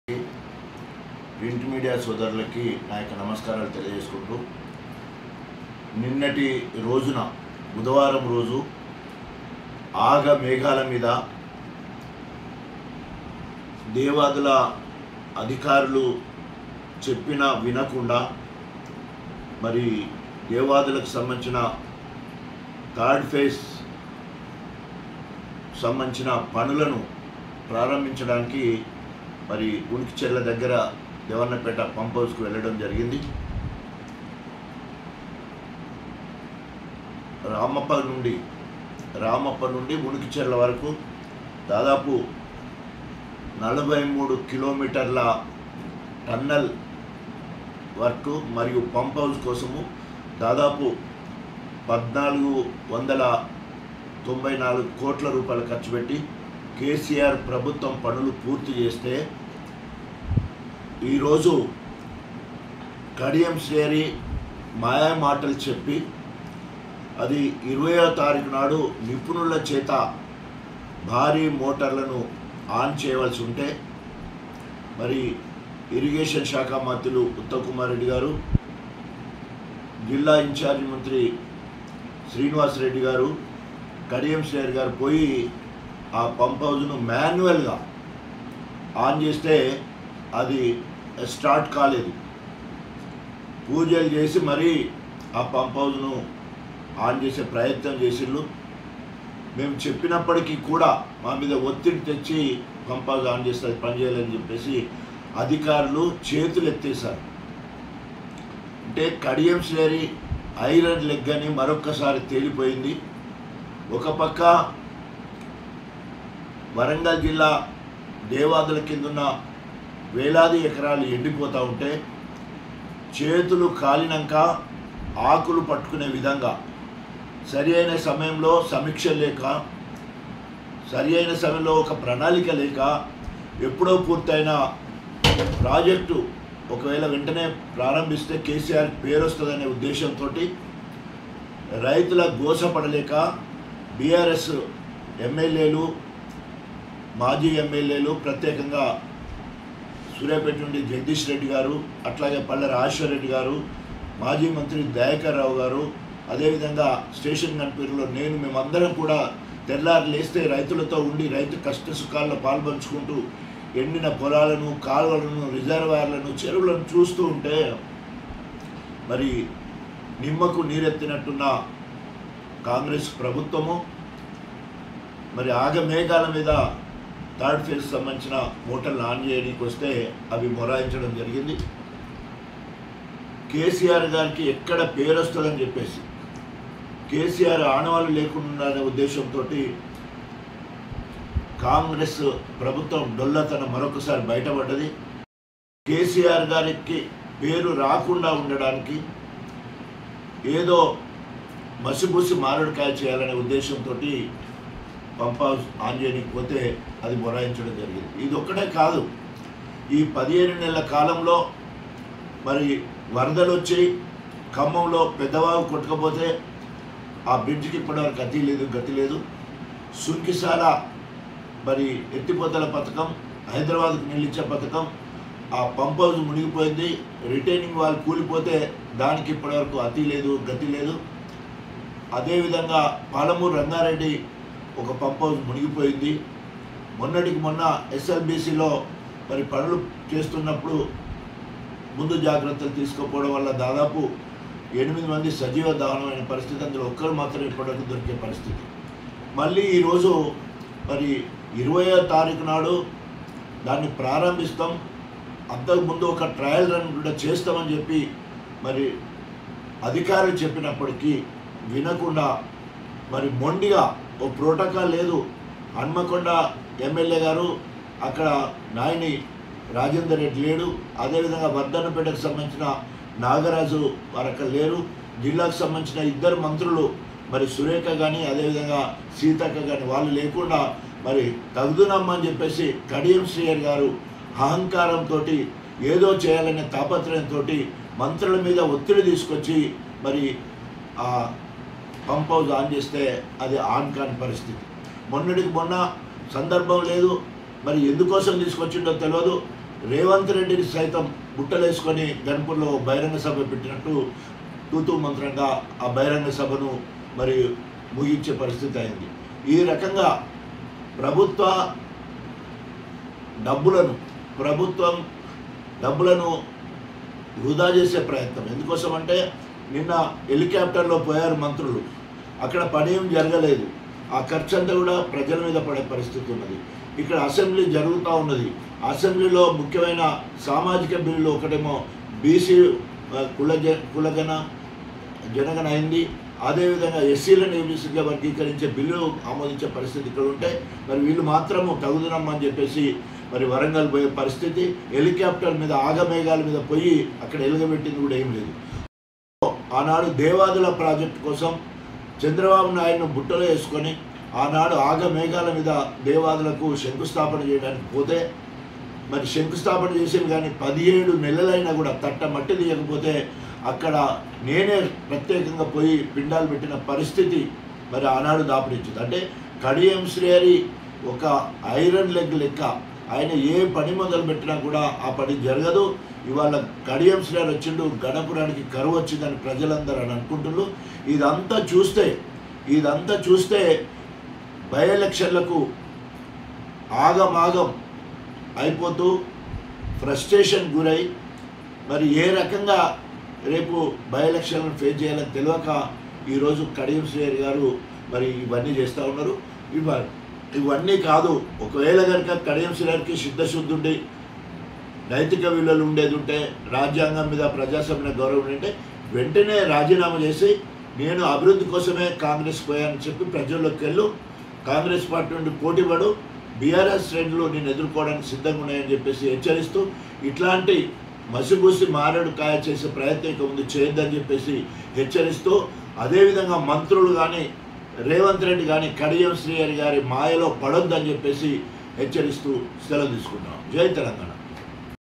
Print media సోదరులకి నా యొక్క నమస్కారాలు తెలియజేసుకుంటూ, నిన్నటి రోజున బుధవారం రోజు ఆగ మేఘాల మీద దేవాదుల అధికారులు చెప్పినా వినకుండా మరి దేవాదులకు సంబంధించిన థర్డ్ ఫేజ్ సంబంధించిన పనులను ప్రారంభించడానికి మరి ఉనికిచెర్ల దగ్గర దేవన్నపేట పంప్ హౌస్కు వెళ్ళడం జరిగింది. రామప్ప నుండి ఉనికిచెర్ల వరకు దాదాపు 43 కిలోమీటర్ల టన్నల్ వర్క్ మరియు పంప్ హౌస్ కోసము దాదాపు 1494 కోట్ల రూపాయలు ఖర్చు పెట్టి కేసీఆర్ ప్రభుత్వం పనులు పూర్తి చేస్తే ఈరోజు కడియం శ్రేణి మాయా మాటలు చెప్పి అది 20వ తారీఖు నాడు నిపుణుల చేత భారీ మోటార్లను ఆన్ చేయవలసి ఉంటే మరి ఇరిగేషన్ శాఖ మంత్రులు ఉత్తమ్ కుమార్ రెడ్డి గారు, జిల్లా ఇన్ఛార్జి మంత్రి శ్రీనివాస్ రెడ్డి గారు, కడియం శ్రేణి గారు పోయి ఆ పంప్ హౌస్ను మాన్యువల్గా ఆన్ చేస్తే అది స్టార్ట్ కాలేదు. పూజలు చేసి మరీ ఆ పంప్ హౌస్ను ఆన్ చేసే ప్రయత్నం చేసిళ్ళు. మేము చెప్పినప్పటికీ కూడా మా మీద ఒత్తిడి తెచ్చి పంప్ హౌస్ ఆన్ చేస్తే అది పనిచేయాలని చెప్పేసి అధికారులు చేతులు ఎత్తేశారు. అంటే కడియం శ్రేణి ఐరన్ లెగ్ అని మరొక్కసారి తేలిపోయింది. ఒక పక్క వరంగల్ జిల్లా దేవాదుల కిందున్న వేలాది ఎకరాలు ఎండిపోతూ ఉంటే చేతులు కాలినాక ఆకులు పట్టుకునే విధంగా సరి అయిన సమయంలో సమీక్ష లేక, సరి అయిన సమయంలో ఒక ప్రణాళిక లేక, ఎప్పుడో పూర్తయిన ప్రాజెక్టు ఒకవేళ వెంటనే ప్రారంభిస్తే కేసీఆర్ పేరు వస్తుందనే ఉద్దేశంతో రైతుల గోసపడలేక బీఆర్ఎస్ ఎమ్మెల్యేలు, మాజీ ఎమ్మెల్యేలు, ప్రత్యేకంగా సూర్యాపేట నుండి జగదీష్ రెడ్డి గారు, అట్లాగే పల్లె రాజేశ్వర రెడ్డి గారు, మాజీ మంత్రి దయాకర్ రావు గారు, అదేవిధంగా స్టేషన్ కన్పీర్లో మేమందరం కూడా తెల్లారి లేస్తే రైతులతో ఉండి రైతు కష్ట సుఖాల్లో పాల్పంచుకుంటూ ఎండిన పొలాలను, కాలువలను, రిజర్వాయర్లను, చెరువులను చూస్తూ ఉంటే మరి నిమ్మకు నీరెత్తినట్టున్న కాంగ్రెస్ ప్రభుత్వము మరి ఆగమేఘాల మీద థర్డ్ ఫేజ్ సంబంధించిన మోటార్లు ఆన్ చేయడానికి వస్తే అవి మొరాయించడం జరిగింది. కేసీఆర్ గారికి ఎక్కడ పేరు వస్తుందని చెప్పేసి కేసీఆర్ ఆనవాళ్ళు లేకుండా అనే ఉద్దేశంతో కాంగ్రెస్ ప్రభుత్వం డొల్లతనం మరొకసారి బయటపడ్డది. కేసీఆర్ గారికి పేరు రాకుండా ఉండడానికి ఏదో మసిబూసి మారడికాయ చేయాలనే ఉద్దేశంతో పంప్ హౌస్ ఆన్ చేయకపోతే అది మొరాయించడం జరిగింది. ఇది ఒక్కటే కాదు, ఈ 15 నెలల కాలంలో మరి వరదలు వచ్చి ఖమ్మంలో పెద్దవాగు కొట్టుకపోతే ఆ బ్రిడ్జికి ఇప్పటివరకు గతి లేదు. సుంకిసాల మరి ఎత్తిపోతల పథకం, హైదరాబాద్కు నిలిచే పథకం, ఆ పంప్ హౌస్ మునిగిపోయింది. రిటైనింగ్ వాల్ కూలిపోతే దానికి ఇప్పటివరకు గతి లేదు. అదేవిధంగా పాలమూరు రంగారెడ్డి ఒక పంప్ హౌస్ మునిగిపోయింది. మొన్నటికి మొన్న ఎస్ఎల్బీసీలో మరి పనులు చేస్తున్నప్పుడు ముందు జాగ్రత్తలు తీసుకోకపోవడం వల్ల దాదాపు 8 మంది సజీవ దహనమైన పరిస్థితి, అందులో ఒక్కరు మాత్రం ఇప్పటివరకు దొరికే పరిస్థితి. మళ్ళీ ఈరోజు మరి 20వ తారీఖు నాడు దాన్ని ప్రారంభిస్తాం, అంతకుముందు ఒక ట్రయల్ రన్ కూడా చేస్తామని చెప్పి మరి అధికారులు చెప్పినప్పటికీ వినకుండా మరి మొండిగా ఓ ప్రోటోకాల్ లేదు. హన్మకొండ ఎమ్మెల్యే గారు, అక్కడ నాయని రాజేందర్ రెడ్డి లేడు, అదేవిధంగా వర్ధన్నపేటకు సంబంధించిన నాగరాజు వారు అక్కడ లేరు. జిల్లాకు సంబంధించిన 2 మంత్రులు మరి సురేఖ కానీ అదేవిధంగా సీతక్క కానీ వాళ్ళు లేకుండా మరి తగుదునమ్మని చెప్పేసి కడియం శ్రేణి గారు అహంకారంతో ఏదో చేయాలనే తాపత్రయంతో మంత్రుల మీద ఒత్తిడి తీసుకొచ్చి మరి ఆ పంప్ హౌస్ ఆన్ చేస్తే అది ఆన్ కాని పరిస్థితి. మొన్నటికి మొన్న సందర్భం లేదు, మరి ఎందుకోసం తీసుకొచ్చిండో తెలియదు. రేవంత్ రెడ్డిని సైతం బుట్టలేసుకొని గన్పూర్లో బహిరంగ సభ పెట్టినట్టు తూతూ మంత్రంగా ఆ బహిరంగ సభను మరి ముగించే పరిస్థితి అయింది. ఈ రకంగా ప్రభుత్వం డబ్బులను వృధా చేసే ప్రయత్నం. ఎందుకోసం అంటే నిన్న హెలికాప్టర్లో పోయారు మంత్రులు, అక్కడ పని ఏం జరగలేదు. ఆ ఖర్చు అంతా కూడా ప్రజల మీద పడే పరిస్థితి ఉన్నది. ఇక్కడ అసెంబ్లీ జరుగుతూ ఉన్నది. అసెంబ్లీలో ముఖ్యమైన సామాజిక బిల్లులు ఒకటేమో బీసీ కులగణ జనగణ అయింది. అదేవిధంగా ఎస్సీలను ఏబీసీగా వర్గీకరించే బిల్లు ఆమోదించే పరిస్థితి ఇక్కడ ఉంటే మరి వీళ్ళు మాత్రము తగుదనమ్మని చెప్పేసి మరి వరంగల్ పోయే పరిస్థితి. హెలికాప్టర్ మీద ఆగమేఘాల మీద పోయి అక్కడ ఎలుగబెట్టింది కూడా ఏం లేదు. ఆనాడు దేవాదుల ప్రాజెక్టు కోసం చంద్రబాబు నాయుడును బుట్టలో వేసుకొని ఆనాడు ఆగమేఘాల మీద దేవాదులకు శంకుస్థాపన చేయడానికి పోతే మరి శంకుస్థాపన చేసేది కానీ 17 నెలలైనా కూడా తట్ట మట్టి తీయకపోతే అక్కడ నేనే ప్రత్యేకంగా పోయి పిండాలు పెట్టిన పరిస్థితి మరి ఆనాడు దాపురించింది. అంటే కడియం శ్రీహరి ఒక ఐరన్ లెగ్ లెక్క, ఆయన ఏ పని మొదలు పెట్టినా కూడా ఆ పని జరగదు. ఇవాళ కడియం శ్రీహరి వచ్చిండు, గణపురానికి కరువు వచ్చిందని ప్రజలందరూ అని అనుకుంటున్నారు. ఇదంతా చూస్తే బై ఎలక్షన్లకు ఆగమాగం అయిపోతూ ఫ్రస్ట్రేషన్ గురై మరి ఏ రకంగా రేపు బై ఎలక్షన్లను ఫేస్ చేయాలని తెలియక ఈరోజు కడియం శ్రీహరి గారు మరి ఇవన్నీ చేస్తూ ఉన్నారు. ఇవన్నీ కాదు, ఒకవేళ కనుక కడియం శ్రీహరికి సిద్ధశుద్ధి ఉండి నైతిక విలువలు ఉండేది ఉంటే, రాజ్యాంగం మీద ప్రజాస్వామ్య గౌరవం ఉంటే వెంటనే రాజీనామా చేసి నేను అభివృద్ధి కోసమే కాంగ్రెస్ పోయానని చెప్పి ప్రజల్లోకి వెళ్ళు, కాంగ్రెస్ పార్టీ నుండి పోటీపడు, బీఆర్ఎస్ శ్రేణులు నేను ఎదుర్కోవడానికి సిద్ధంగా ఉన్నాయని చెప్పేసి హెచ్చరిస్తూ ఇట్లాంటి మసిబూసి మారేడు కాయ చేసే ప్రయత్నం ఇక ముందు చేయొద్దని చెప్పేసి హెచ్చరిస్తూ, అదేవిధంగా మంత్రులు కానీ రేవంత్ రెడ్డి కానీ కడియం శ్రీహరి గారి మాయలో పడొద్దని చెప్పేసి హెచ్చరిస్తూ సెలవు తీసుకుంటాం. జై తెలంగాణ.